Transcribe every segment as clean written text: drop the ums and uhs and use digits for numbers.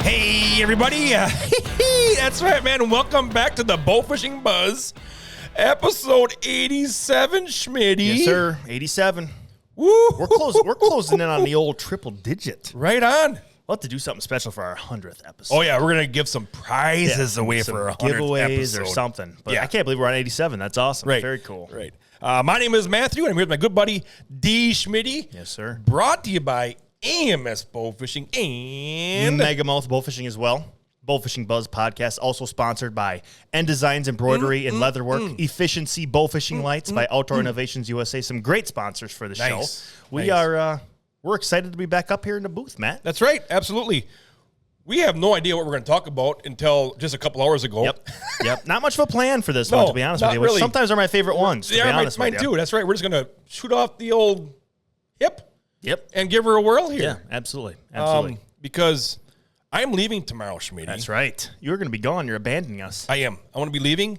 Hey, everybody. That's right, man. Welcome back to the Bowfishing Buzz, episode 87, Schmitty. Yes, sir. 87. Woo! We're closing in on the old triple digit. Right on. We'll have to do something special for our 100th episode. Oh, yeah. We're going to give some prizes away for our 100th giveaways episode. or something. But Yeah. I can't believe we're on 87. That's awesome. Right. Very cool. Right. My name is Mathew, and I'm here with my good buddy, D. Schmitty. Yes, sir. Brought to you by AMS Bowfishing and Megamouth Bowfishing as well. Bowfishing Buzz podcast, also sponsored by End Designs Embroidery and Leatherwork, Efficiency Bowfishing Lights by Outdoor Innovations USA. Some great sponsors for the show. We're excited to be back up here in the booth, Matt. That's right. Absolutely. We have no idea what we're going to talk about until just a couple hours ago. Yep. Not much of a plan for this No, one, to be honest with not you. Which really. sometimes are my favorite ones. To be honest mine with you. too. That's right. We're just going to shoot off the old hip. Yep. And give her a whirl here. Yeah, absolutely. Absolutely. Because I'm leaving tomorrow, Schmitty. That's right. You're going to be gone. You're abandoning us. I am. I want to be leaving.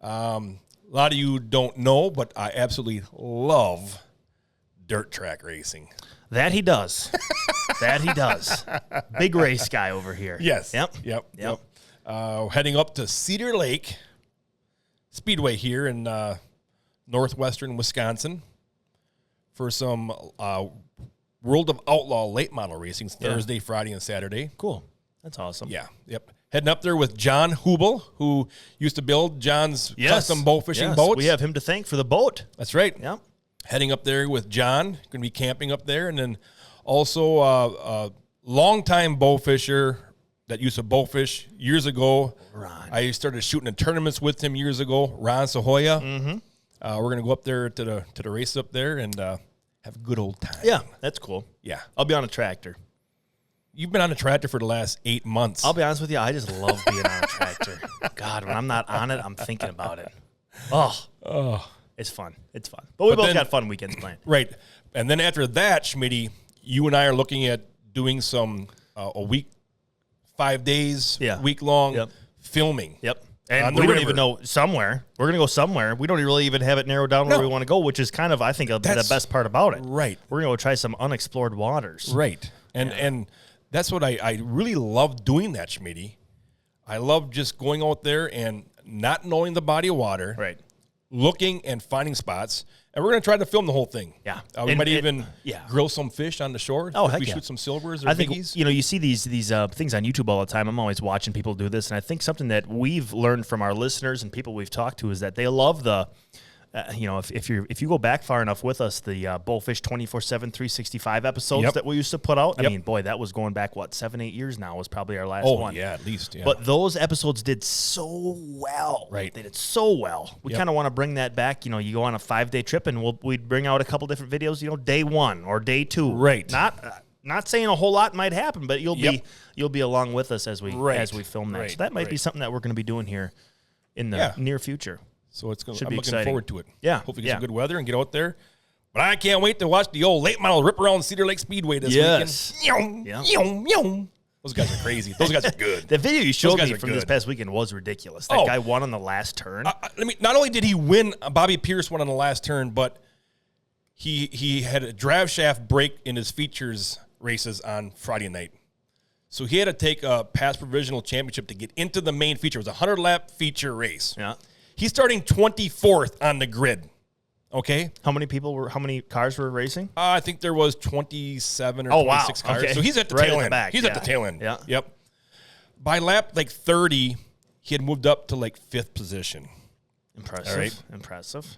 A lot of you don't know, but I absolutely love dirt track racing. That he does. That he does. Big race guy over here. Yes. Yep. Heading up to Cedar Lake Speedway here in northwestern Wisconsin for some World of Outlaw late model racing Thursday, Friday, and Saturday. Cool. That's awesome. Yeah. Yep. Heading up there with John Hubel, who used to build John's custom bowfishing boats. We have him to thank for the boat. That's right. Yep. Heading up there with John, going to be camping up there, and then also a longtime bowfisher that used to bowfish years ago. Ron. I started shooting in tournaments with him years ago. Ron Sahoya. Mm-hmm. We're going to go up there to the race up there and have a good old time. Yeah, that's cool. Yeah. I'll be on a tractor. You've been on a tractor for the last 8 months. I'll be honest with you. I just love being on a tractor. God, when I'm not on it, I'm thinking about it. Oh. It's fun. It's fun. But we both got fun weekends planned. Right. And then after that, Schmitty, you and I are looking at doing some a week, 5 days, week-long filming. Yep. And we don't even know somewhere. We're going to go somewhere. We don't really even have it narrowed down where we want to go, which is kind of, I think, the best part about it. Right. We're going to go try some unexplored waters. Right. And that's what I really love doing that, Schmitty. I love just going out there and not knowing the body of water. Right. Looking and finding spots, and we're going to try to film the whole thing. Yeah, we might even grill some fish on the shore. Oh, if we shoot some silvers or I think biggies. you see these things on YouTube all the time. I'm always watching people do this, and I think something that we've learned from our listeners and people we've talked to is that they love the. If you go back far enough with us, the Bowfish 24/7 365 episodes that we used to put out. I mean, boy, that was going back 7-8 years now was probably our last one. Oh yeah, at least. Yeah. But those episodes did so well. Right, they did so well. We kind of want to bring that back. You go on a 5-day trip, and we'd bring out a couple different videos. Day 1 or day 2. Right. Not saying a whole lot might happen, but you'll be along with us as we film that. So that might be something that we're going to be doing here in the near future. So I'm be looking exciting. forward to it. Yeah. Hopefully get some good weather and get out there. But I can't wait to watch the old late model rip around Cedar Lake Speedway this weekend. Those guys are crazy. Those guys are good. The video you showed me from this past weekend was ridiculous. That guy won on the last turn. Not only did he win, Bobby Pierce won on the last turn, but he had a drive shaft break in his features races on Friday night. So he had to take a past provisional championship to get into the main feature. It was a 100-lap feature race. Yeah. He's starting 24th on the grid. Okay. How many cars were racing? I think there was 27 or 26 cars. Okay. So he's at the tail end. He's at the tail end. Yeah. Yep. By lap 30, he had moved up to 5th position. Impressive. All right. Impressive.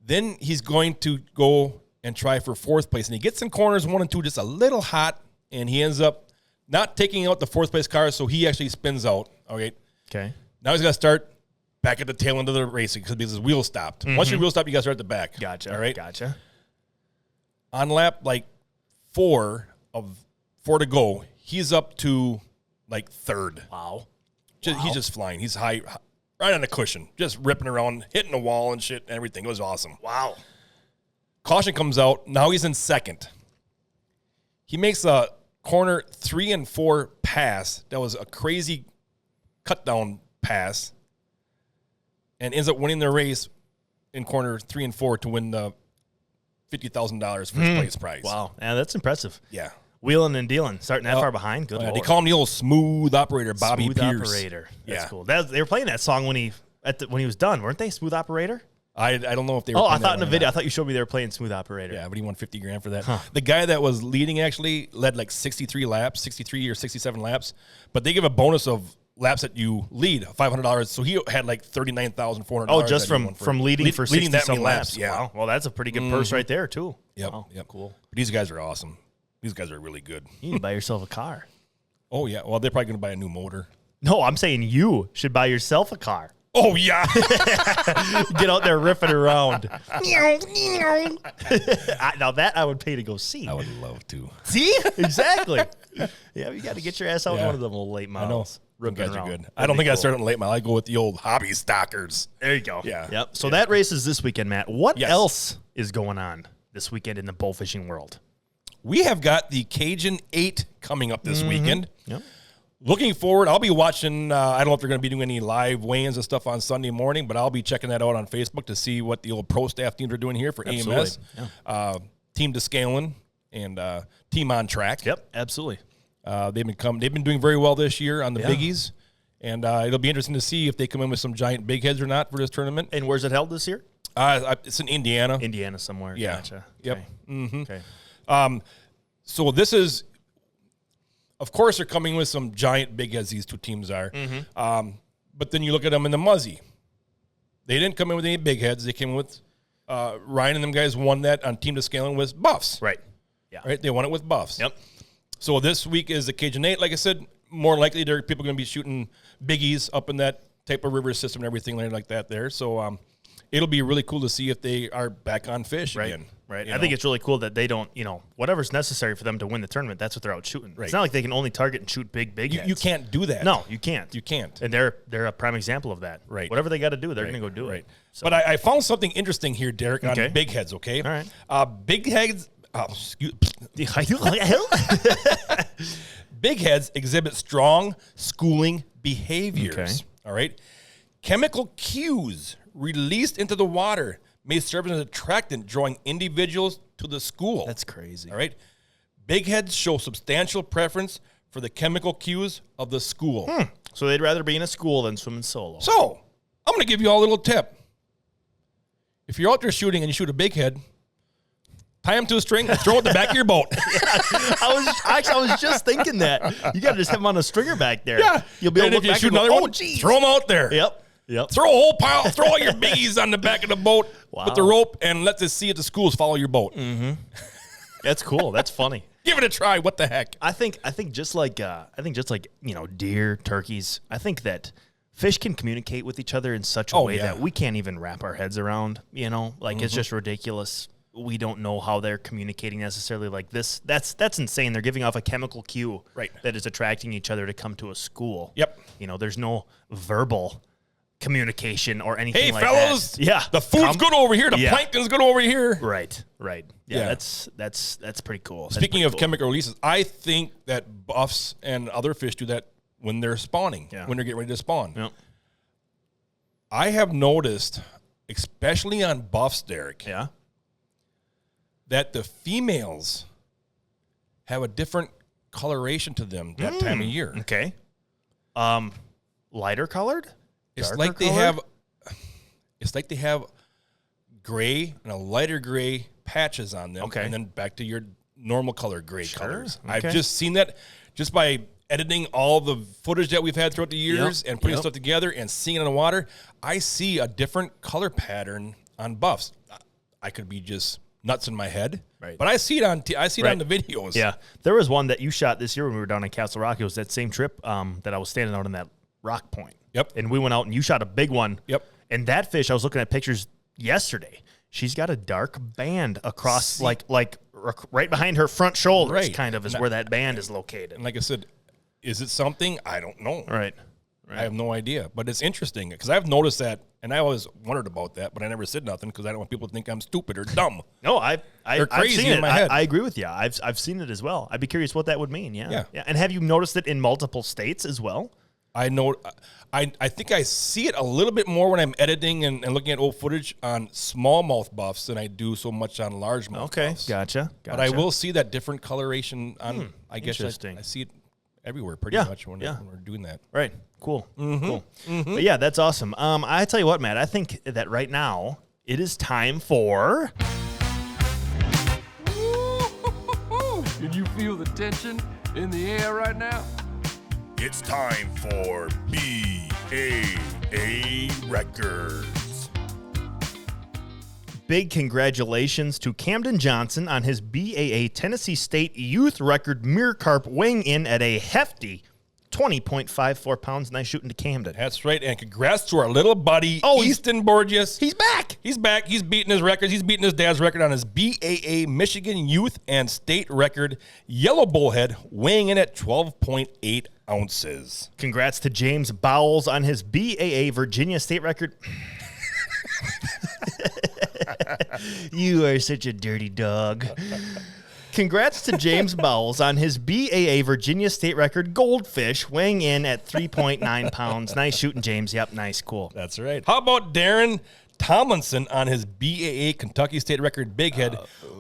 Then he's going to go and try for 4th place. And he gets in corners 1 and 2 just a little hot, and he ends up not taking out the 4th place car, so he actually spins out. Okay. Now he's got to start back at the tail end of the racing because his wheel stopped. Once your wheel stopped, you got to start at the back. Gotcha. All right. Gotcha. On lap 4 to go, he's up to 3rd. Wow. He's just flying. He's high, right on the cushion, just ripping around, hitting the wall and shit and everything. It was awesome. Wow. Caution comes out. Now he's in 2nd. He makes a corner 3 and 4 pass. That was a crazy cut down pass. And ends up winning the race in corner 3 and 4 to win the $50,000 first place prize. Wow. Yeah, that's impressive. Yeah. Wheeling and dealing, starting that far behind. Good Lord. They call him the old smooth operator, Bobby Smooth Pierce. Operator. That's Yeah. cool. They were playing that song when he was done, weren't they? Smooth Operator. I don't know if they were. Oh, I playing thought that in the one or video. I not. thought you showed me they were playing Smooth Operator. Yeah, but he won $50,000 for that. The guy that was leading actually led like 63 or 67 laps, but they give a bonus of laps that you lead, $500. So he had like $39,400. Oh, just from leading for 60 that many some laps. Yeah. Wow. Well, that's a pretty good purse right there too. Yep. Wow. Yep. Cool. But these guys are awesome. These guys are really good. You need to buy yourself a car. Oh yeah. Well, they're probably going to buy a new motor. No, I'm saying you should buy yourself a car. Oh yeah. Get out there riffing around. Now that I would pay to go see. I would love to. See? Exactly. Yeah, you got to get your ass out in Yeah. one of them little late models. You guys are around. good. That'd I don't be think I cool. started late model. I go with the old hobby stockers. There you go. Yeah. Yep. So that race is this weekend, Matt. What Yes. else is going on this weekend in the bowfishing world? We have got the Cajun 8 coming up this weekend. Yep. Looking forward. I'll be watching. I don't know if they're going to be doing any live weigh-ins and stuff on Sunday morning, but I'll be checking that out on Facebook to see what the old pro staff teams are doing here for AMS. Yeah. Team Descalin and Team On Track. Yep. Absolutely. They've been doing very well this year on the biggies, and it'll be interesting to see if they come in with some giant big heads or not for this tournament. And where's it held this year? It's in Indiana. Indiana somewhere. Yeah. Gotcha. Yep. Okay. Mm-hmm. Okay. So this is, of course, they're coming with some giant big heads. These two teams are, but then you look at them in the Muzzy. They didn't come in with any big heads. They came in with Ryan and them guys won that on Team Descalin with buffs. Right. Yeah. Right. They won it with buffs. Yep. So this week is the Cajun 8. Like I said, more likely there are people going to be shooting biggies up in that type of river system and everything like that there. So it'll be really cool to see if they are back on fish again. Right. You I think it's really cool that they don't, whatever's necessary for them to win the tournament, that's what they're out shooting. Right. It's not like they can only target and shoot big heads. you can't do that. No, you can't. You can't. And they're a prime example of that. Right. Whatever they got to do, they're going to go do it. So. But I found something interesting here, Derrick, on big heads, okay? All right. Big heads... Big heads exhibit strong schooling behaviors. Okay. All right. Chemical cues released into the water may serve as an attractant, drawing individuals to the school. That's crazy. All right. Big heads show substantial preference for the chemical cues of the school. So they'd rather be in a school than swimming solo. So I'm going to give you all a little tip. If you're out there shooting and you shoot a big head, tie him to a string and throw it in the back of your boat. I was just thinking that. You got to just have him on a stringer back there. Yeah. You'll be able And to if look you back shoot and go, another oh, one, geez. throw them out there. Yep. Throw a whole pile, throw all your biggies on the back of the boat with the Wow. rope, and let the sea at the schools follow your boat. That's cool. That's funny. Give it a try. What the heck? I think just like deer, turkeys. I think that fish can communicate with each other in such a way that we can't even wrap our heads around. It's just ridiculous. We don't know how they're communicating necessarily like this. That's insane. They're giving off a chemical cue that is attracting each other to come to a school. Yep. There's no verbal communication or anything Hey, like fellas. that. Yeah. The food's good over here. The plankton's good over here. Right. Yeah. Yeah. That's pretty cool. Speaking of chemical releases, I think that buffs and other fish do that when they're spawning, when they're getting ready to spawn. Yep. I have noticed, especially on buffs, Derrick, that the females have a different coloration to them that time of year. Okay. Lighter colored? It's Darker like colored? they have gray and a lighter gray patches on them. Okay. And then back to your normal color gray colors. Okay. I've just seen that just by editing all the footage that we've had throughout the years and putting stuff together and seeing it in the water. I see a different color pattern on buffs. I could be just nuts in my head, but I see it on on the videos. Yeah. There was one that you shot this year when we were down in Castle Rock. It was that same trip that I was standing out on that rock point. Yep. And we went out and you shot a big one. Yep. And that fish, I was looking at pictures yesterday. She's got a dark band across, like right behind her front shoulders, kind of is where that band is located. And like I said, is it something? I don't know. Right. I have no idea, but it's interesting because I've noticed that, and I always wondered about that, but I never said nothing because I don't want people to think I'm stupid or dumb. No, I've crazy seen it. in my head. I agree with you. I've seen it as well. I'd be curious what that would mean. Yeah. Yeah. And have you noticed it in multiple states as well? I know. I think I see it a little bit more when I'm editing and looking at old footage on smallmouth buffs than I do so much on largemouth buffs. Gotcha. But I will see that different coloration on, I guess I see it everywhere pretty much when we're doing that. Right. Cool. Cool. But yeah, that's awesome. I tell you what, Matt, I think that right now it is time for... Can you feel the tension in the air right now? It's time for BAA Records. Big congratulations to Camden Johnson on his BAA Tennessee State Youth Record mirror carp, weighing in at a hefty 20.54 pounds. Nice shooting to Camden. That's right. And congrats to our little buddy, Easton Borges. He's back. He's back. He's beating his records. He's beating his dad's record on his BAA Michigan Youth and State record, yellow bullhead, weighing in at 12.8 ounces. Congrats to James Bowles on his BAA Virginia State record. You are such a dirty dog. Congrats to James Bowles on his BAA Virginia State record, goldfish, weighing in at 3.9 pounds. Nice shooting, James. Yep, nice, cool. That's right. How about Darren Tomlinson on his BAA Kentucky State record, big head,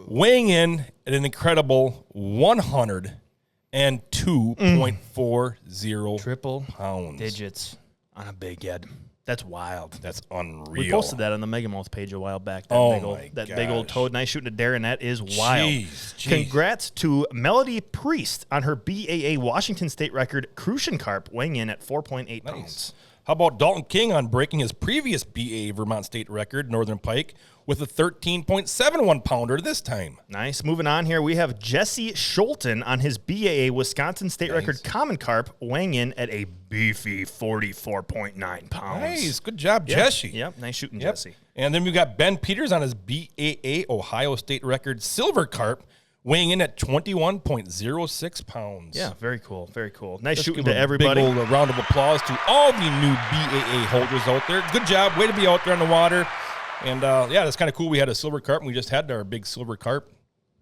weighing in at an incredible 102.40 triple pounds. Digits on a big head. That's wild. That's unreal. We posted that on the Megamouth page a while back. That big old toad. Nice shooting to Darren. That is wild. Jeez. Congrats to Melody Priest on her BAA Washington State record, Crucian carp, weighing in at 4.8 pounds. How about Dalton King on breaking his previous BAA Vermont State record, Northern Pike, with a 13.71 pounder this time. Nice. Moving on here, we have Jesse Scholten on his BAA Wisconsin State record, Common Carp, weighing in at a beefy 44.9 pounds. Nice. Good job, Jesse. Yep. Nice shooting, Jesse. And then we got Ben Peters on his BAA Ohio State record, Silver Carp, weighing in at 21.06 pounds. Yeah, very cool. Very cool. Nice Let's shooting give to a everybody. Big old round of applause to all the new BAA holders out there. Good job. Way to be out there on the water. And, yeah, that's kind of cool. We had a silver carp, and we just had our big silver carp,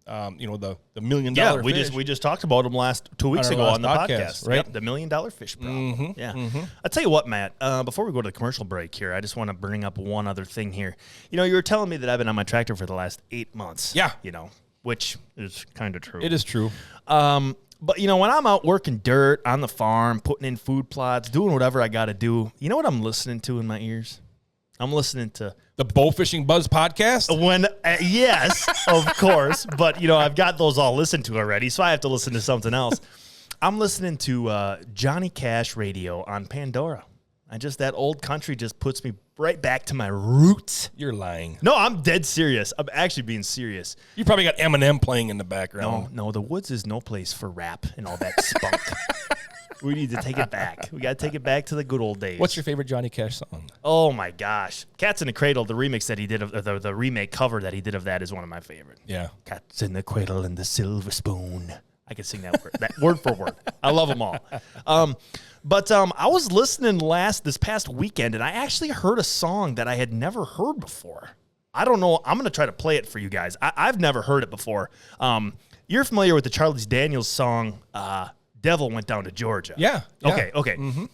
the $1 million fish. we just talked about him 2 weeks ago on the podcast. Right? Yep, the $1 million fish problem. I'll tell you what, Matt, before we go to the commercial break here, I just want to bring up one other thing here. You were telling me that I've been on my tractor for the last 8 months. Yeah. Which is kind of true. It is true. But, when I'm out working dirt on the farm, putting in food plots, doing whatever I got to do, you know what I'm listening to in my ears? I'm listening to the Bowfishing Buzz podcast. Yes, of course. But, I've got those all listened to already, so I have to listen to something else. I'm listening to Johnny Cash radio on Pandora. That old country just puts me right back to my roots. You're lying. No, I'm dead serious. I'm actually being serious. You probably got Eminem playing in the background. No, the woods is no place for rap and all that spunk. We need to take it back. We got to take it back to the good old days. What's your favorite Johnny Cash song? Oh, my gosh. Cats in the Cradle, the remix that he did, the remake cover that he did of that is one of my favorite. Yeah. Cats in the Cradle and the Silver Spoon. I can sing that word for word. I love them all. But I was listening this past weekend, and I actually heard a song that I had never heard before. I don't know. I'm going to try to play it for you guys. I've never heard it before. You're familiar with the Charles Daniels song, Devil Went Down to Georgia. Yeah. Okay. Mm-hmm.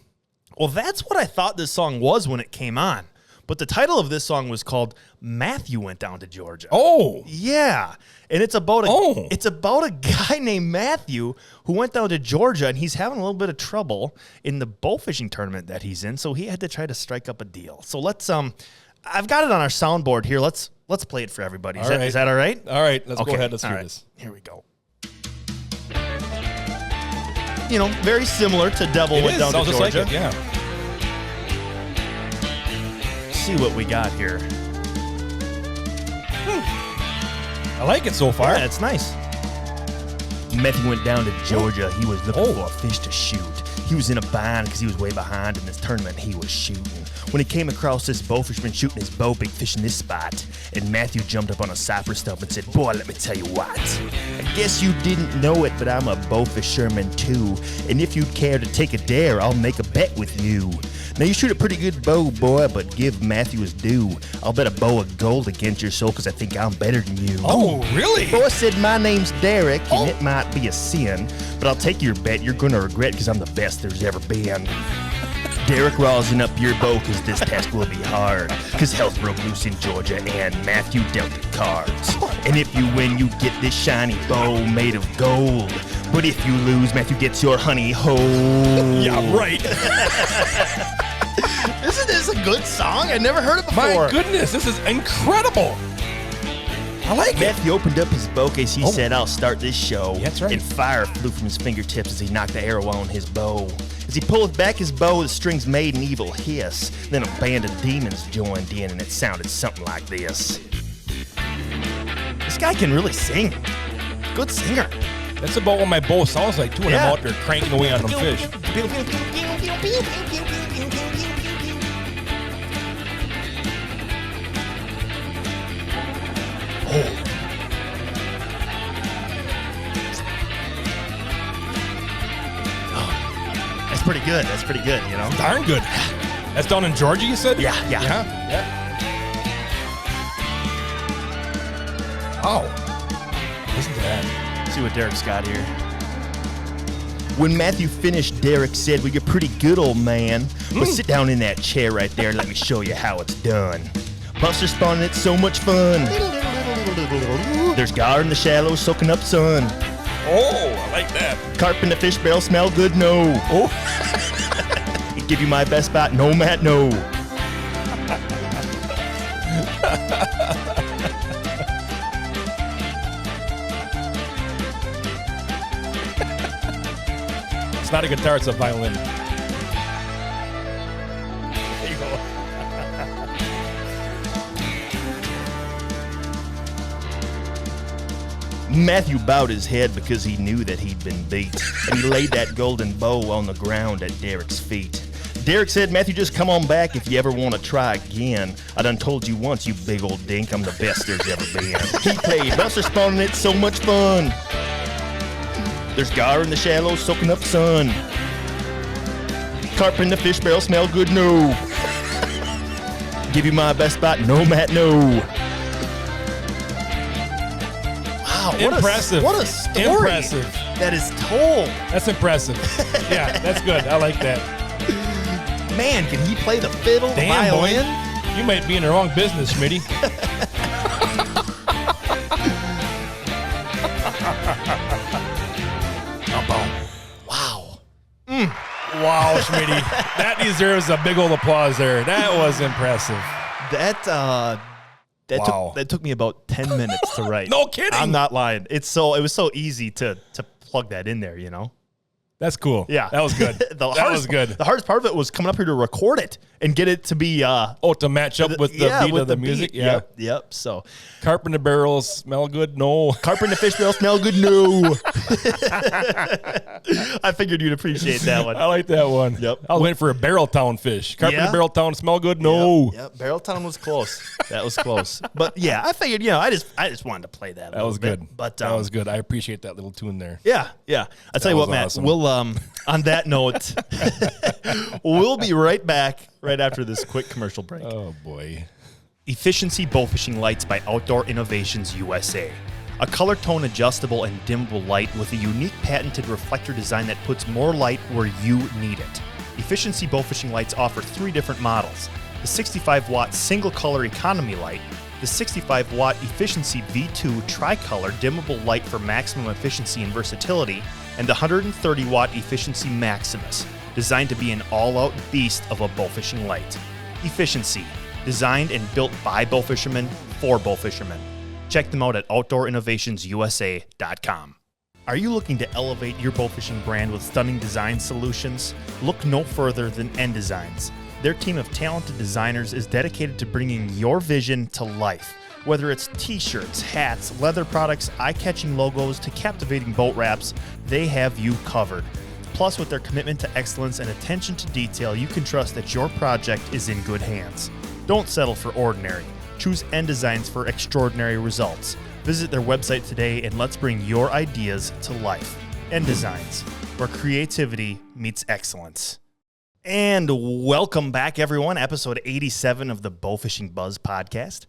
Well, that's what I thought this song was when it came on. But the title of this song was called Mathew Went Down to Georgia. Oh. Yeah. And it's about a guy named Mathew who went down to Georgia, and he's having a little bit of trouble in the bowfishing tournament that he's in, so he had to try to strike up a deal. So let's I've got it on our soundboard here. Let's play it for everybody. Is that all right? All right. Let's go ahead. Let's hear this. Here we go. Very similar to Devil Went Down to Georgia. Like it, yeah. See what we got here. I like it so far. Yeah, it's nice. Mathew went down to Georgia. He was looking for a fish to shoot. He was in a bind because he was way behind in this tournament he was shooting. When he came across this bowfishman shooting his bow, big fish in this spot, and Mathew jumped up on a cypress stump and said, "Boy, let me tell you what. I guess you didn't know it, but I'm a bowfisherman too, and if you'd care to take a dare, I'll make a bet with you. Now, you shoot a pretty good bow, boy, but give Mathew his due. I'll bet a bow of gold against your soul because I think I'm better than you." Oh, really? Boy said, "My name's Derrick, and it might be a sin, but I'll take your bet. You're going to regret because I'm the best there's ever been." Derrick rosin up your bow, cause this test will be hard. Cause health broke loose in Georgia and Mathew dealt the cards. And if you win, you get this shiny bow made of gold. But if you lose, Mathew gets your honey hole. Yeah, right. Isn't this a good song? I never heard it before. My goodness, this is incredible. I like it. Matthew opened up his bow case. He said, I'll start this show. That's right. And fire flew from his fingertips as he knocked the arrow on his bow. As he pulled back his bow, the strings made an evil hiss. Then a band of demons joined in, and it sounded something like this. This guy can really sing. Good singer. That's about what my bow sounds like, too, when Yeah. I'm out there cranking away on them fish. That's pretty good. That's pretty good, you know? Darn good. That's down in Georgia, you said? Yeah. Yeah. Oh. Listen to that. See what Derrick's got here. When Mathew finished, Derrick said, well, you're pretty good, old man. But sit down in that chair right there and let me show you how it's done. Buster spawning, it's so much fun. There's gar in the shallows soaking up sun. Oh, I like that. Carp in the fish barrel smell good, no. Oh. Give you my best spot, no, Matt, no. It's not a guitar, it's a violin. There you go. Mathew bowed his head because he knew that he'd been beat, and he laid that golden bow on the ground at Derrick's feet. Derrick said, Mathew, just come on back if you ever want to try again. I done told you once, you big old dink, I'm the best there's ever been. He played Buster spawning, it's so much fun. There's gar in the shallows soaking up sun. Carp in the fish barrel smell good, no. Give you my best spot, no, Matt, no. Wow, Impressive. What a story. Impressive. That is told. That's impressive. Yeah, that's good. I like that. Man, can he play the fiddle, the Damn, boy. violin? You might be in the wrong business, Schmitty. Wow. Wow, Schmitty. That deserves a big old applause there. That was impressive. That Wow. took me about 10 minutes to write. No kidding. I'm not lying. It was so easy to plug that in there, you know? That's cool. Yeah. That was good. That was good. The hardest part of it was coming up here to record it and get it to be to match up with the beat of the music. beat. Yeah. Yep. So Carp in the barrels smell good? No. Carp in the fish barrel smell good? No. I figured you'd appreciate that one. I like that one. Yep. I was waiting for a barrel town fish. Carp in Yeah. the barrel town smell good? No. Yep. Barreltown was close. That was close. But yeah, I figured, I just wanted to play that. That was good. But that was good. I appreciate that little tune there. Yeah. I'll tell you what, was Matt. awesome. We'll on that note, we'll be right back right after this quick commercial break. Oh boy. Efficiency Bowfishing Lights by Outdoor Innovations USA. A color tone adjustable and dimmable light with a unique patented reflector design that puts more light where you need it. Efficiency Bowfishing Lights offer 3 different models: the 65-watt single color economy light, the 65-watt Efficiency V2 tricolor dimmable light for maximum efficiency and versatility, and the 130-watt Efficiency Maximus, designed to be an all-out beast of a bowfishing light. Efficiency, designed and built by bowfishermen for bowfishermen. Check them out at OutdoorInnovationsUSA.com. Are you looking to elevate your bowfishing brand with stunning design solutions? Look no further than N Designs. Their team of talented designers is dedicated to bringing your vision to life. Whether it's t-shirts, hats, leather products, eye-catching logos, to captivating boat wraps, they have you covered. Plus, with their commitment to excellence and attention to detail, you can trust that your project is in good hands. Don't settle for ordinary. Choose N Designs for extraordinary results. Visit their website today and let's bring your ideas to life. N Designs, where creativity meets excellence. And welcome back, everyone. Episode 87 of the Bowfishing Buzz podcast.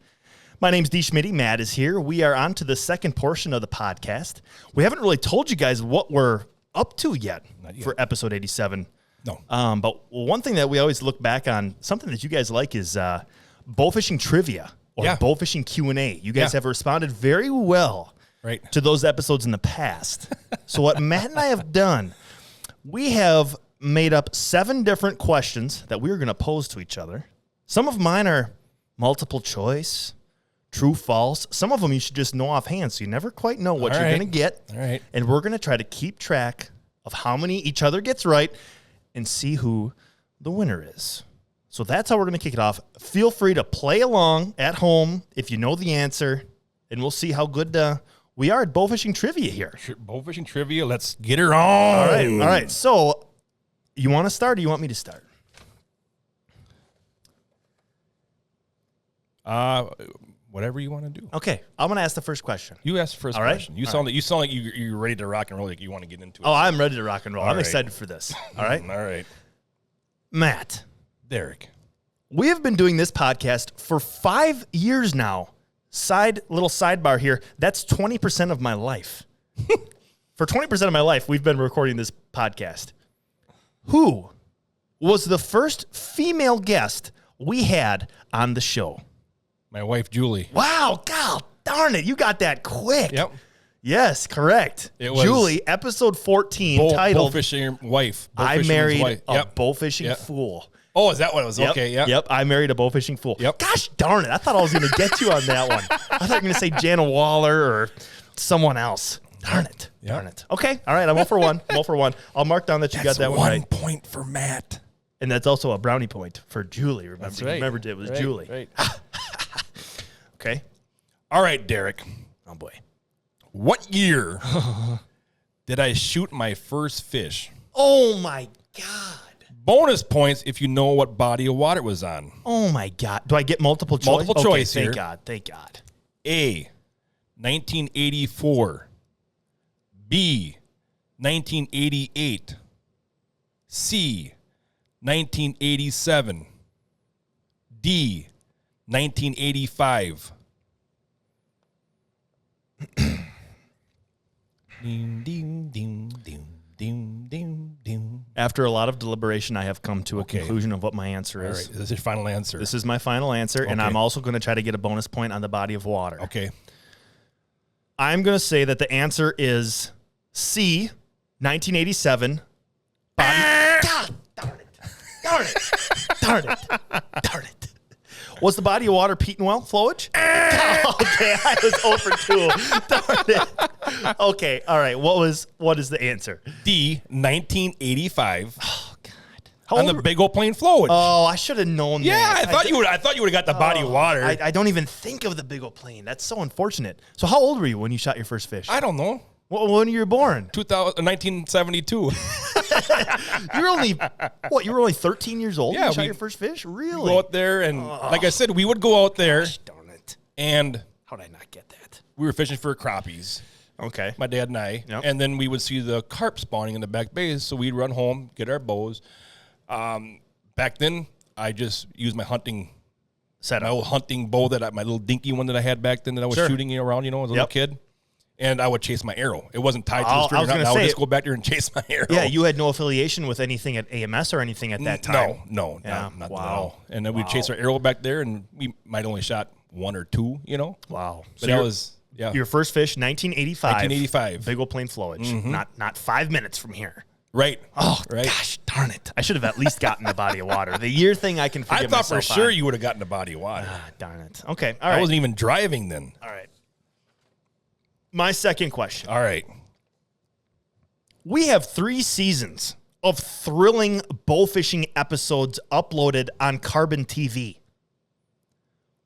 My name's D. Schmitty. Matt is here. We are on to the second portion of the podcast. We haven't really told you guys what we're up to yet for episode 87. No. But one thing that we always look back on, something that you guys like, is bowfishing trivia or bowfishing Q&A. You guys have responded very well to those episodes in the past. So what Matt and I have done, we have made up 7 different questions that we're going to pose to each other. Some of mine are multiple choice, true, false. Some of them you should just know offhand, so you never quite know what you're going to get. All right. And we're going to try to keep track of how many each other gets right and see who the winner is. So that's how we're going to kick it off. Feel free to play along at home if you know the answer, and we'll see how good we are at bowfishing trivia here. Bowfishing trivia, let's get her on. All right. So you want to start or you want me to start? Whatever you want to do. Okay, I'm going to ask the first question. You ask the first question. You sound like you're ready to rock and roll, like you want to get into it. Oh, I'm ready to rock and roll. I'm excited for this. All right? All right. Matt. Derrick. We have been doing this podcast for 5 years now. Little sidebar here. That's 20% of my life. For 20% of my life, we've been recording this podcast. Who was the first female guest we had on the show? My wife, Julie. Wow, God darn it. You got that quick. Yep. Yes, correct. It was Julie, episode 14, titled Bowfishing Wife. I Married a Bowfishing Fool. Oh, is that what it was? Yep. Okay, yeah. Yep, I Married a Bowfishing Fool. Yep. Gosh darn it. I thought I was going to get you on that one. I thought you were going to say Jana Waller or someone else. Darn it. Yep. Darn it. Okay. All right. I'm 0 for 1. I'm 0 for 1. I'll mark down that you got that one right. 1 point for Matt. And that's also a brownie point for Julie. Remember, That's right. Remembered it was Julie. Right. Okay. All right, Derrick. Oh, boy. What year did I shoot my first fish? Oh, my God. Bonus points if you know what body of water it was on. Oh, my God. Do I get multiple choice? Multiple choice here. Thank God. Thank God. A, 1984. B, 1988. C, 1987. D, 1985. Ding, ding, ding, ding, ding, ding, ding. After a lot of deliberation, I have come to a conclusion of what my answer All is. right, this is your final answer. This is my final answer, and I'm also going to try to get a bonus point on the body of water. Okay. I'm going to say that the answer is C, 1987. God, darn it. Darn it. Darn it. Darn it. Was the body of water peat and well flowage? Okay, I was 0 for 2. Darn it. Okay, all right. What is the answer? D, 1985. Oh, God. On the big old plain flowage. Oh, I should have known yeah, that. I thought you would have got the body of water. I don't even think of the big old plane. That's so unfortunate. So how old were you when you shot your first fish? I don't know. When you were born? 1972. You were only 13 years old when you shot your first fish? Really? Go out there and, like I said, we would go out there. Gosh, darn it. And how did I not get that? We were fishing for crappies. Okay. My dad and I. Yep. And then we would see the carp spawning in the back bays, so we'd run home, get our bows. Back then, I just used my hunting setup. My old hunting bow my little dinky one that I had back then that I was shooting around, as a little kid. And I would chase my arrow. It wasn't tied to the string. I would just go back there and chase my arrow. Yeah, you had no affiliation with anything at AMS or anything at that time? No, not at all. And then we'd chase our arrow back there, and we might only shot 1 or 2, Wow. But so that was, your first fish, 1985. 1985. Big old plain flowage. Not 5 minutes from here. Right. Oh, right. Gosh, darn it. I should have at least gotten the body of water. The year thing I can forgive myself I thought for sure you would have gotten the body of water. Darn it. Okay, all right. I wasn't even driving then. All right. My second question. All right. We have 3 seasons of thrilling bowfishing episodes uploaded on Carbon TV.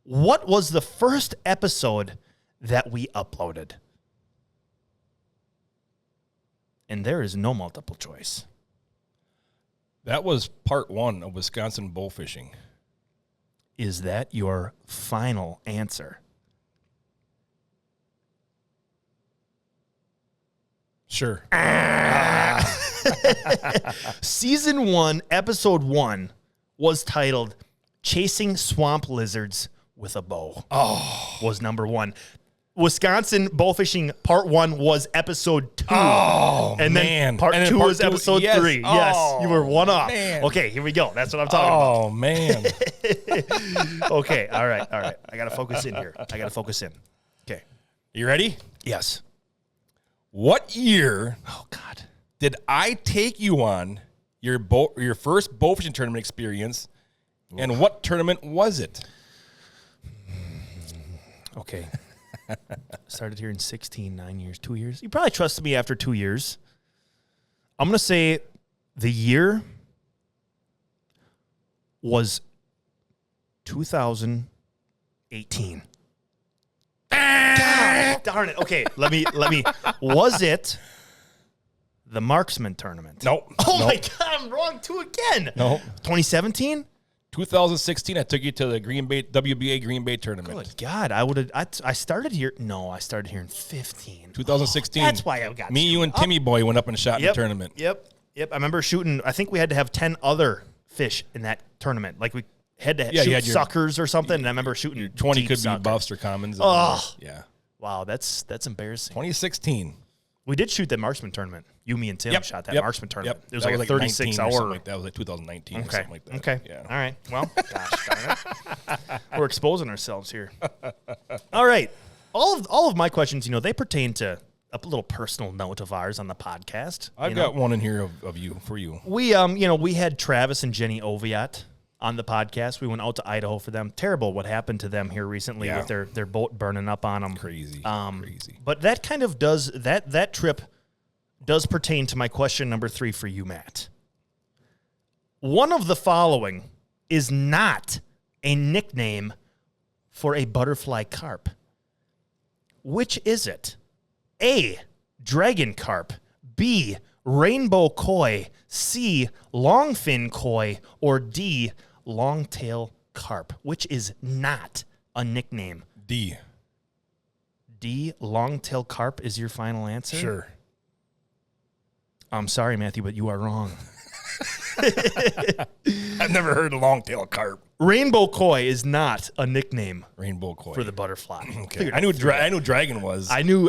What was the first episode that we uploaded? And there is no multiple choice. That was part 1 of Wisconsin bowfishing. Is that your final answer? Sure. Season 1, episode 1 was titled Chasing Swamp Lizards with a Bow. Was number 1. Wisconsin Bowfishing Part 1 was episode 2. Oh, and then man. Part And then 2 part was 2 episode yes. 3. Oh, Yes, you were one off. man. Okay, here we go. That's what I'm talking about. Oh, man. Okay, all right. I got to focus in here. Okay. You ready? Yes. What year Oh, God. did I take you on your first bowfishing tournament experience, and what tournament was it? Okay. Started here in 16, 9 years, 2 years. You probably trusted me after 2 years. I'm going to say the year was 2018. God darn it. Okay, let me. Was it the Marksman tournament? Nope. Oh, Nope. my God. I'm wrong, 2 again. No. 2017? 2016, I took you to the WBA Green Bay tournament. Good God, I started here. No, I started here in 15. 2016. That's why I got me, you, and Timmy Boy went up and shot in the tournament. Yep. I remember shooting. I think we had to have 10 other fish in that tournament. Like we had to Yeah, you shoot had your- suckers or something. And I remember shooting 20 deep could sucker. be buffs or commons. Oh. Yeah. Wow, that's embarrassing. 2016. We did shoot that Marksman tournament. You, me, and Tim shot that Marksman tournament. Yep. It was That like a 19 or 36 something hour. like that. It was like 2019 or Okay. something like that. Okay. Yeah. All right. Well, gosh darn it. We're exposing ourselves here. All right. All of my questions, they pertain to a little personal note of ours on the podcast. I've got one in here of you for you. We we had Travis and Jenny Oviatt on the podcast. We went out to Idaho for them. Terrible what happened to them here recently Yeah. with their boat burning up on them. Crazy. Crazy. But that kind of does that trip does pertain to my question number 3 for you, Matt. One of the following is not a nickname for a butterfly carp. Which is it? A, dragon carp. B, rainbow koi. C, longfin koi. Or D, longtail carp. Which is not a nickname? D. D, longtail carp is your final answer? Sure. I'm sorry, Matthew, but you are wrong. I've never heard of longtail carp. Rainbow koi is not a nickname Rainbow koi. for the butterfly. Okay. I knew dragon was. I knew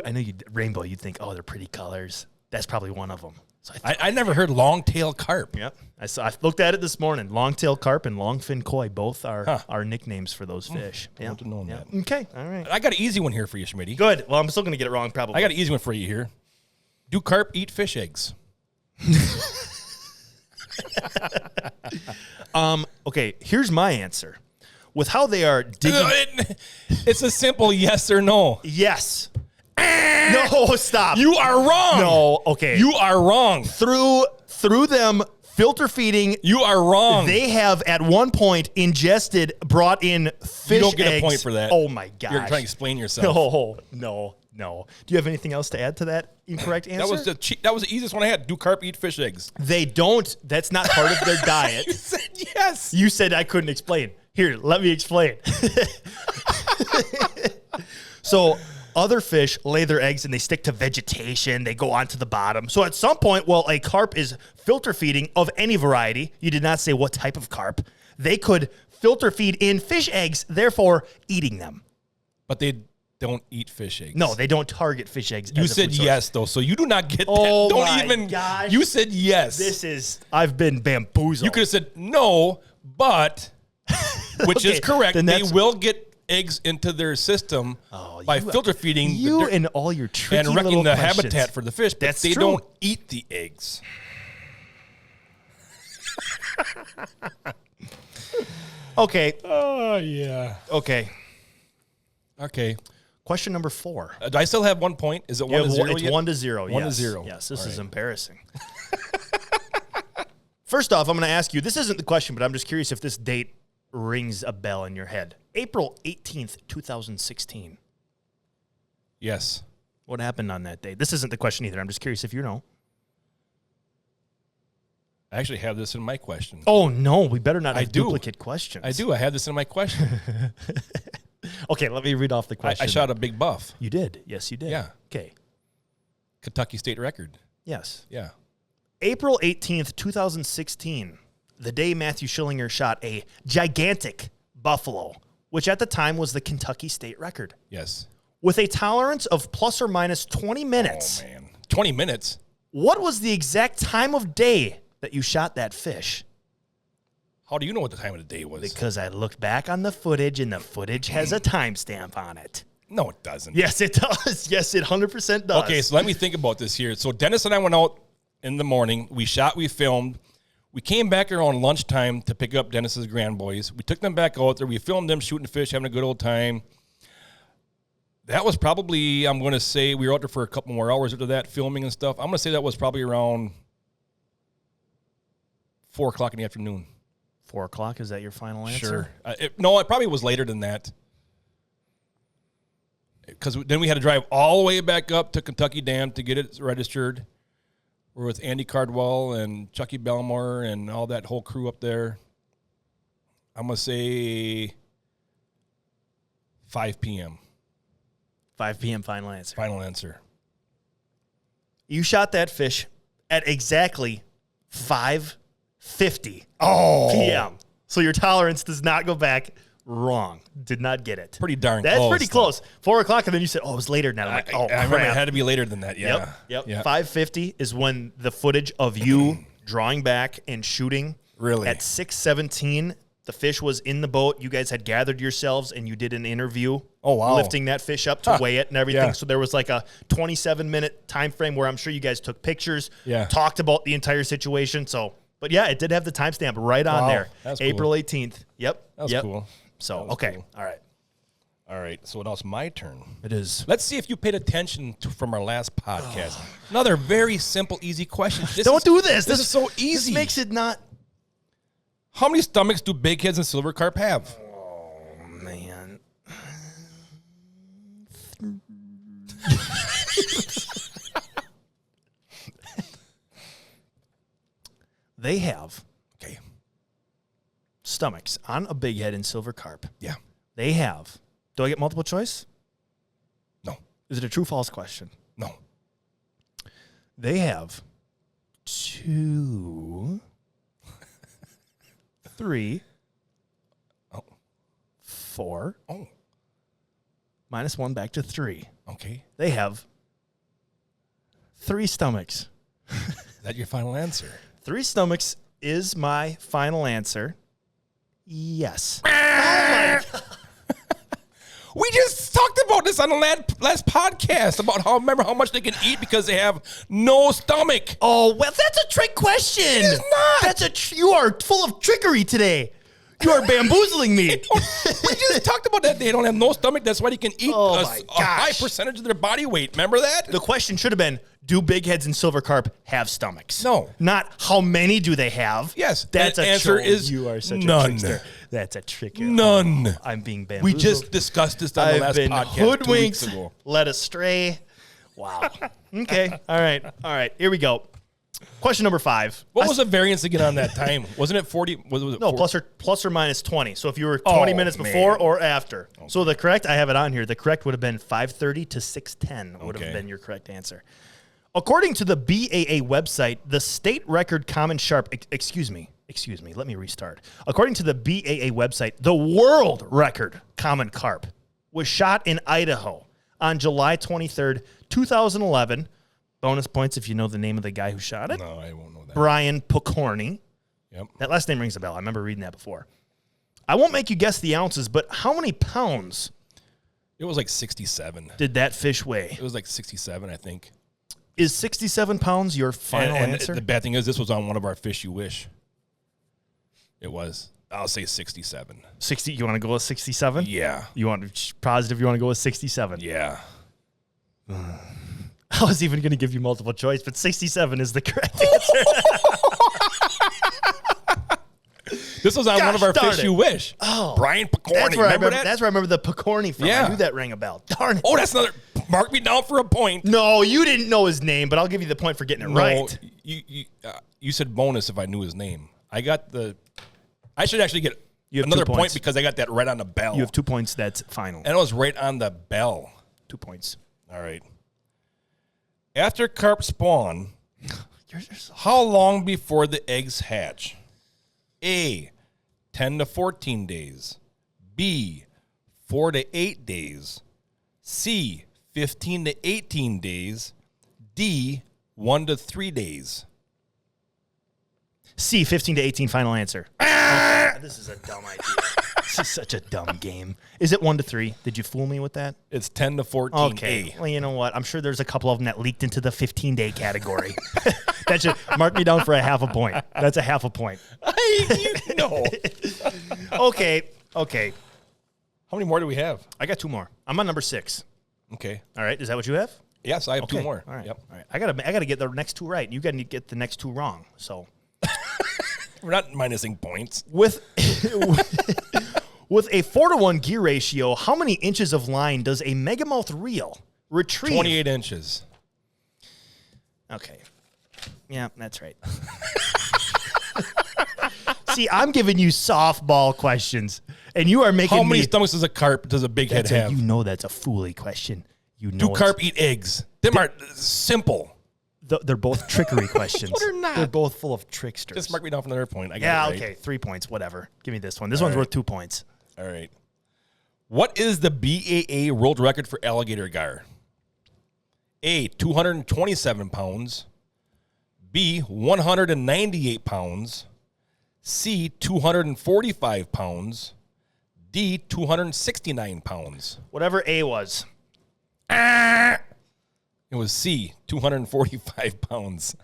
rainbow. You'd think, oh, they're pretty colors. That's probably one of them. So I never heard longtail carp. yep. I looked at it this morning. Longtail carp and longfin koi both are nicknames for those fish. I wouldn't have known that. Okay. All right. I got an easy one here for you, Schmitty. Good. Well, I'm still going to get it wrong probably. I got an easy one for you here. Do carp eat fish eggs? Okay, here's my answer. With how they are digging... It's a simple yes or no. Yes. No, stop. You are wrong. No, okay. You are wrong. Through them filter feeding, You are wrong. they have at one point brought in fish You don't get eggs. a point for that. Oh my gosh. You're trying to explain yourself. No. Do you have anything else to add to that incorrect answer? That was the easiest one I had. Do carp eat fish eggs? They don't. That's not part of their diet. You said yes. You said I couldn't explain. Here, let me explain. So other fish lay their eggs and they stick to vegetation. They go onto the bottom. So at some point, while a carp is filter feeding of any variety, you did not say what type of carp, they could filter feed in fish eggs, therefore eating them. But they don't eat fish eggs. No, they don't target fish eggs. You as a said food source. yes, though, so you do not get Oh that. my Don't even. gosh. You said yes. I've been bamboozled. You could have said no, but, which is Okay, correct. then They that's- will get eggs into their system by filter feeding you and all your tricky and wrecking little the questions. habitat for the fish, but That's they true. don't eat the eggs. Okay. Oh, yeah. Okay. Okay. Question number 4. Do I still have 1 point? Is it 1 to 0 It's yet? 1-0. 1-0. Yes, this All is right. embarrassing. First off, I'm going to ask you, this isn't the question, but I'm just curious if this date rings a bell in your head. April 18th, 2016. Yes. What happened on that date? This isn't the question either. I'm just curious if you know. I actually have this in my question. Oh, no. We better not I have do. duplicate questions. I do. I have this in my question. Okay, let me read off the question. I shot a big buff. You did. Yes, you did. Yeah. Okay. Kentucky state record. Yes. Yeah. April 18th, 2016, the day Mathew Schillinger shot a gigantic buffalo, which at the time was the Kentucky state record. Yes. with a tolerance of plus or minus 20 minutes. Oh, man. 20 minutes? What was the exact time of day that you shot that fish? How do you know what the time of the day was? Because I looked back on the footage, and the footage has a timestamp on it. No, it doesn't. Yes, it does. Yes, it 100% does. Okay, so let me think about this here. So Dennis and I went out in the morning. We shot, we filmed. We came back around lunchtime to pick up Dennis's grandboys. We took them back out there. We filmed them shooting fish, having a good old time. That was probably, I'm going to say, we were out there for a couple more hours after that, filming and stuff. I'm going to say that was probably around 4 o'clock in the afternoon. 4 o'clock, is that your final answer? Sure. No, it probably was later than that. Because then we had to drive all the way back up to Kentucky Dam to get it registered. We're with Andy Cardwell and Chucky Belmore and all that whole crew up there. I'm going to say 5 p.m. 5 p.m. final answer. Final answer. You shot that fish at exactly 5:50 p.m. So your tolerance does not go back. Wrong. Did not get it. Pretty darn That's close. pretty close. 4 o'clock, and then you said, oh, it was later than that. I'm like, oh, I remember it crap. had to be later than that, yeah. Yep. Yeah. 5:50 is when the footage of you drawing back and shooting. Really? At 6:17, the fish was in the boat. You guys had gathered yourselves, and you did an interview. Oh, wow. Lifting that fish up to weigh it and everything. Yeah. So there was like a 27-minute time frame where I'm sure you guys took pictures, Yeah. talked about the entire situation. So, but yeah, it did have the timestamp right on Wow. there. That's cool. April 18th. Yep. That was yep. cool. So, That was okay. cool. All right. All right, so now it's my turn. It is. Let's see if you paid attention from our last podcast. Another very simple, easy question. Don't do this. This is so easy. This makes it not. How many stomachs do big heads and silver carp have? Oh, man. They have Okay. stomachs on a big head and silver carp. Yeah. They have. Do I get multiple choice? No. Is it a true false question? No. They have 2, 3, Oh. 4, Oh. minus 1 back to 3. Okay. They have 3 stomachs. Is that your final answer? 3 stomachs is my final answer. Yes. We just talked about this on the last podcast about remember how much they can eat because they have no stomach. Oh, well, that's a trick question. It is not. That's you are full of trickery today. You are bamboozling me. We just talked about that. They don't have no stomach. That's why they can eat Oh a my high gosh. percentage of their body weight. Remember that? The question should have been, do big heads and silver carp have stomachs? No. Not how many do they have? Yes. That's The a answer troll. is You are such none. a trickster. That's a trick. None. Oh, I'm being bamboozled. We just discussed this on the I've last been podcast 2 weeks hoodwinked, ago. led astray. Wow. Okay. All right. Here we go. Question number 5. What was the variance again on that time? Wasn't it 40? Was it No, 40? plus or minus 20. So if you were 20 minutes before man. or after. Okay. So the correct, I have it on here. The correct would have been 5:30 to 6:10 would have Okay. been your correct answer. According to the BAA website, the state record common sharp, excuse me, let me restart. According to the BAA website, the world record common carp was shot in Idaho on July 23rd, 2011. Bonus points if you know the name of the guy who shot it. No, I won't know that. Brian Pokorny. Yep. That last name rings a bell. I remember reading that before. I won't make you guess the ounces, but how many pounds It was like 67. did that fish weigh? It was like 67, I think. Is 67 pounds your final and answer? the bad thing is this was on one of our Fish You Wish. It was. I'll say 67. 60. You want to go with 67? Yeah. You want positive? You want to go with 67? Yeah. I was even going to give you multiple choice, but 67 is the correct answer. This was on one of our Gosh darn Fish it. You Wish. Oh. Brian Picorni. That's where Remember that? That's where I remember the Pokorny from. Yeah. I knew that rang a bell. Darn it. Oh, that's another. Mark me down for a point. No, you didn't know his name, but I'll give you the point for getting it right. You said bonus if I knew his name. I got the. I should actually get You have another 2 point points. because I got that right on the bell. You have 2 points. That's final. And it was right on the bell. 2 points. All right. After carp spawn, You're so how long before the eggs hatch? A, 10 to 14 days. B, 4 to 8 days. C, 15 to 18 days. D, 1 to 3 days. C, 15 to 18, final answer. This is a dumb idea. This is such a dumb game. Is it 1 to 3? Did you fool me with that? It's 10 to 14. Okay. Well, you know what? I'm sure there's a couple of them that leaked into the 15-day category. That should mark me down for a half a point. That's a half a point. No. Okay. How many more do we have? I got 2 more. I'm on number 6. Okay. All right. Is that what you have? Yes, I have Okay. 2 more. All right. Yep. All right. I gotta get the next 2 right. You gotta get the next 2 wrong. So We're not minusing points. with a 4-to-1 gear ratio, how many inches of line does a megamouth reel retrieve? 28 inches. Okay. Yeah, that's right. See, I'm giving you softball questions, and you are making How many me. stomachs does a carp does a big head That's have? you know that's a fooly question. You know Do it's- carp eat eggs? Them are simple. They're both trickery questions. they're not. They're both full of tricksters. Just mark me down for another point. I got Yeah, it right. okay. 3 points, whatever. Give me this one. This one's worth 2 points. All right. What is the BAA world record for alligator gar? A, 227 pounds. B, 198 pounds. C, 245 pounds. D, 269 pounds. Whatever A was. It was C, 245 pounds.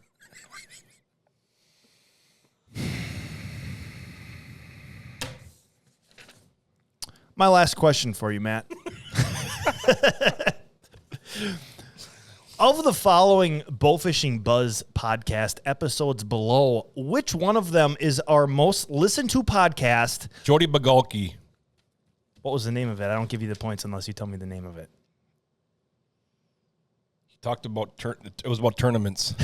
My last question for you, Matt. Of the following Bowfishing Buzz podcast episodes below, which one of them is our most listened to podcast? Jody Bagalki. What was the name of it? I don't give you the points unless you tell me the name of it. He talked about it was about tournaments.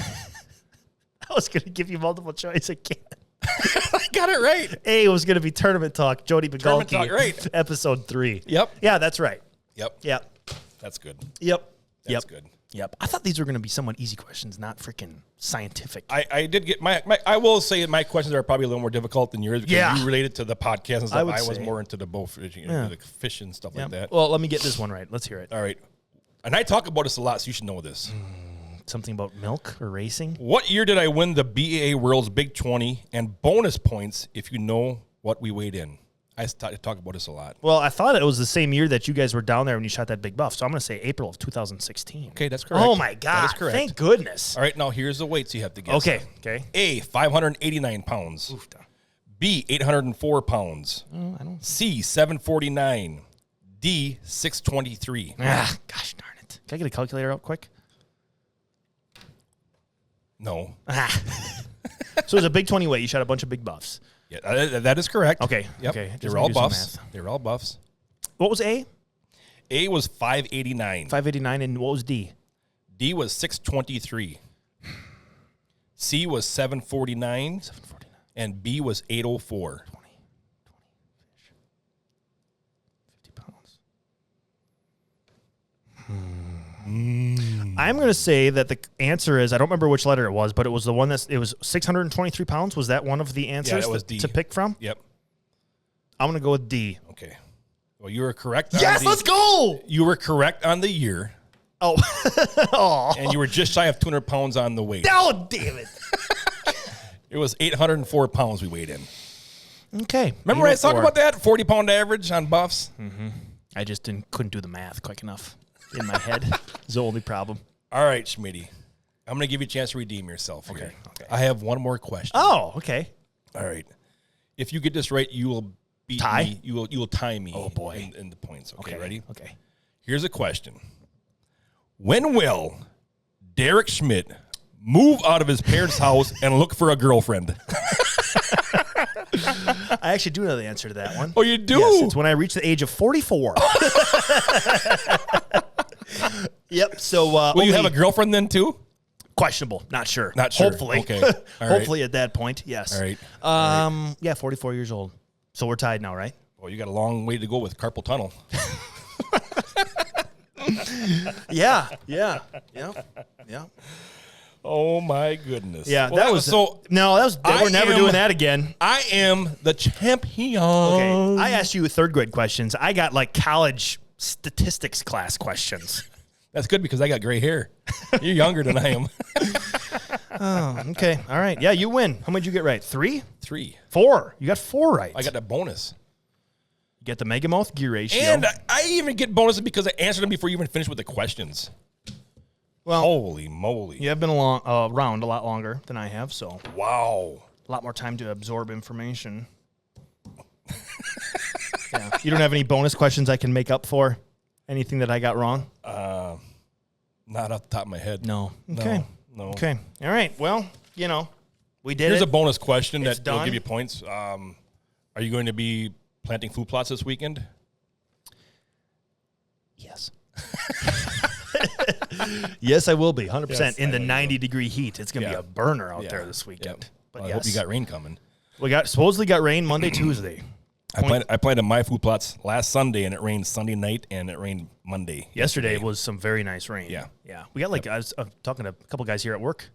I was going to give you multiple choice again. I got it right. A was going to be Tournament Talk, Jody Bagalki. Tournament Talk, right. Episode 3. Yep. Yeah, that's right. Yep. Yep. That's good. Yep. That's good. Yep. I thought these were going to be somewhat easy questions, not freaking scientific. I did get my I will say my questions are probably a little more difficult than yours because Yeah. you related to the podcast and stuff. I would was say. more into the bow fishing, Yeah. the fishing and stuff Yep. like that. Well, let me get this one right. Let's hear it. All right. And I talk about this a lot, so you should know this. Something about milk or racing? What year did I win the BAA World's Big 20 and bonus points if you know what we weighed in? I talk about this a lot. Well, I thought it was the same year that you guys were down there when you shot that big buff. So I'm going to say April of 2016. Okay, that's correct. Oh, my God. That is correct. Thank goodness. All right, now here's the weights you have to guess. Okay. A, 589 pounds. B, 804 pounds. Oh, I don't. C, 749. D, 623. Gosh darn it. Can I get a calculator out quick? No. So it was a big 20 weight. You shot a bunch of big buffs. Yeah, that is correct. Okay. Yep. Okay. They Just were all gonna do some buffs. math. They were all buffs. What was A? A was 589. 589. And what was D? D was 623. C was 749. 749. And B was 804. 20 fish. 50 pounds. I'm going to say that the answer is, I don't remember which letter it was, but it was the one it was 623 pounds. Was that one of the answers that was D. to pick from? Yep. I'm going to go with D. Okay. Well, you were correct. Yes, let's go. You were correct on the year, Oh. and you were just shy of 200 pounds on the weight. Oh, damn it. It was 804 pounds we weighed in. Okay. Remember I was talking about that? 40-pound average on buffs? I just couldn't do the math quick enough in my head. It's the only problem. All right, Schmitty. I'm going to give you a chance to redeem yourself here. Okay. I have one more question. Oh, okay. All right. If you get this right, you will beat Tie? me. You will tie me. Oh, boy. In the points. Okay, ready? Okay. Here's a question. When will Derrick Schmidt move out of his parents' house and look for a girlfriend? I actually do know the answer to that one. Oh, you do? Yes, it's when I reach the age of 44. Yep. So Will you have a girlfriend then too? questionable? Not sure. Not sure. Hopefully. Okay. All right. Hopefully at that point, yes. All right. Yeah, 44 years old. So we're tied now, right? Well, you got a long way to go with carpal tunnel. Yeah. Oh my goodness. Yeah, Well, that was so. No, that was I we're never am- doing that again. I am the champion. Okay. I asked you third grade questions. I got like college statistics class questions. That's good because I got gray hair. You're younger than I am. Oh, okay. All right. Yeah, you win. How many did you get right? 3? 3. 4. You got 4 right. I got that bonus. You get the megamouth gear ratio. And I even get bonuses because I answered them before you even finished with the questions. Well, holy moly. you have been around a lot longer than I have, so Wow. a lot more time to absorb information. Yeah. You don't have any bonus questions I can make up for? Anything that I got wrong? Not off the top of my head. No. Okay. No. Okay. All right. Well, we did Here's it. a bonus question It's that will done. give you points. Are you going to be planting food plots this weekend? Yes. Yes, I will be. 100%. Yes, in the I know you 90-degree heat. It's going to be Yeah. a burner out Yeah. there this weekend. Yep. But Well, yes. I hope you got rain coming. We supposedly got rain Monday, Tuesday. I planted my food plots last Sunday, and it rained Sunday night, and it rained Monday. Yesterday was some very nice rain. Yeah. Yeah. We got I was talking to a couple guys here at work.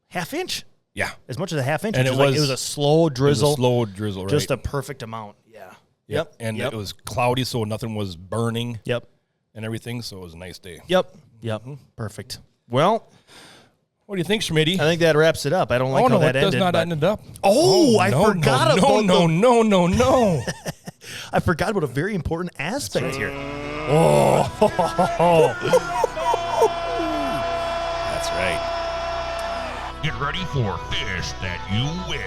Half inch? Yeah. As much as a half inch. And it it was was a slow drizzle. It was a slow drizzle, right? Just a perfect amount. Yeah. Yep. And it was cloudy, so nothing was burning Yep. and everything, so it was a nice day. Yep. Yep. Perfect. Well, What do you think, Schmitty? I think that wraps it up. I don't like how no, that it does ended. not but- end up. Oh, I forgot about No. I forgot about a very important aspect here. That's right. Get ready for Fish That You Wish.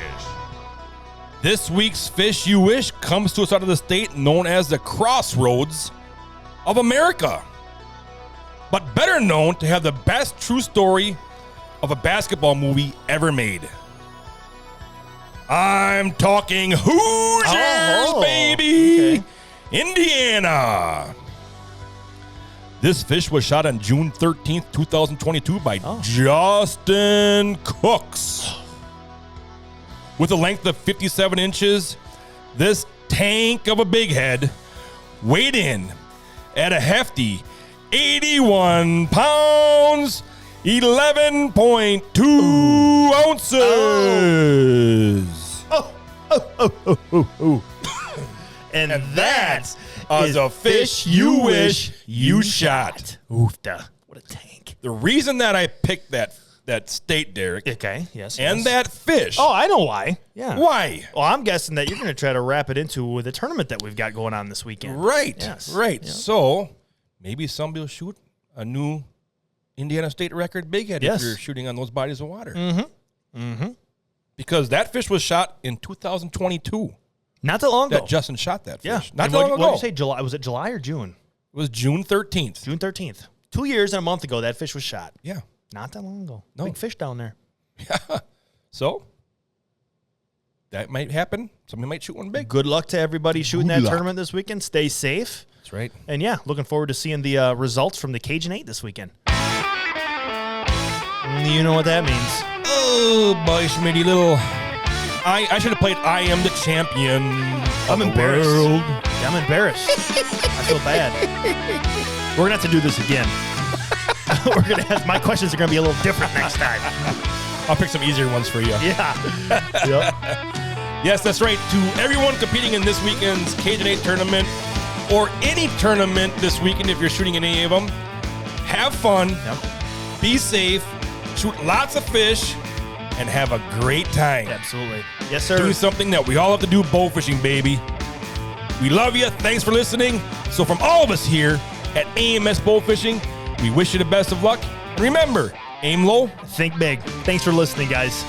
This week's Fish You Wish comes to us out of the state known as the Crossroads of America, but better known to have the best true story of a basketball movie ever made. I'm talking Hoosiers, baby! Okay. Indiana. This fish was shot on June 13th, 2022 by Justin Cooks. With a length of 57 inches, this tank of a big head weighed in at a hefty 81 pounds, 11.2 ounces. And that is a fish you wish you shot. Oofda. What a tank. The reason that I picked that state, Derrick, Okay. Yes. and yes. that fish. Oh, I know why. Yeah. Why? Well, I'm guessing that you're going to try to wrap it into the tournament that we've got going on this weekend. Right. Yes. Right. Yep. So maybe somebody will shoot a new Indiana state record big head Yes. if you're shooting on those bodies of water. Mm-hmm. Because that fish was shot in 2022. Not that long ago. That Justin shot that fish. Yeah. Not And that long what ago. did you say? July? Was it July or June? It was June 13th. June 13th. 2 years and a month ago, that fish was shot. Yeah. Not that long ago. No. Big fish down there. So that might happen. Somebody might shoot one big. Good luck to everybody shooting Good that luck. tournament this weekend. Stay safe. That's right. And yeah, looking forward to seeing the results from the Cajun 8 this weekend. You know what that means. Oh, boy, Schmitty, little. I should have played I Am the Champion. I'm of the embarrassed. world. Yeah, I'm embarrassed. I feel bad. We're going to have to do this again. My questions are going to be a little different next time. I'll pick some easier ones for you. Yeah. Yep. Yes, that's right. To everyone competing in this weekend's Cajun 8 tournament or any tournament this weekend, if you're shooting in any of them, have fun, Yep. be safe, shoot lots of fish, and have a great time. Absolutely. Yes, sir. Do something that we all have to do, bowfishing, baby. We love you. Thanks for listening. So from all of us here at AMS Bowfishing, we wish you the best of luck. And remember, aim low. Think big. Thanks for listening, guys.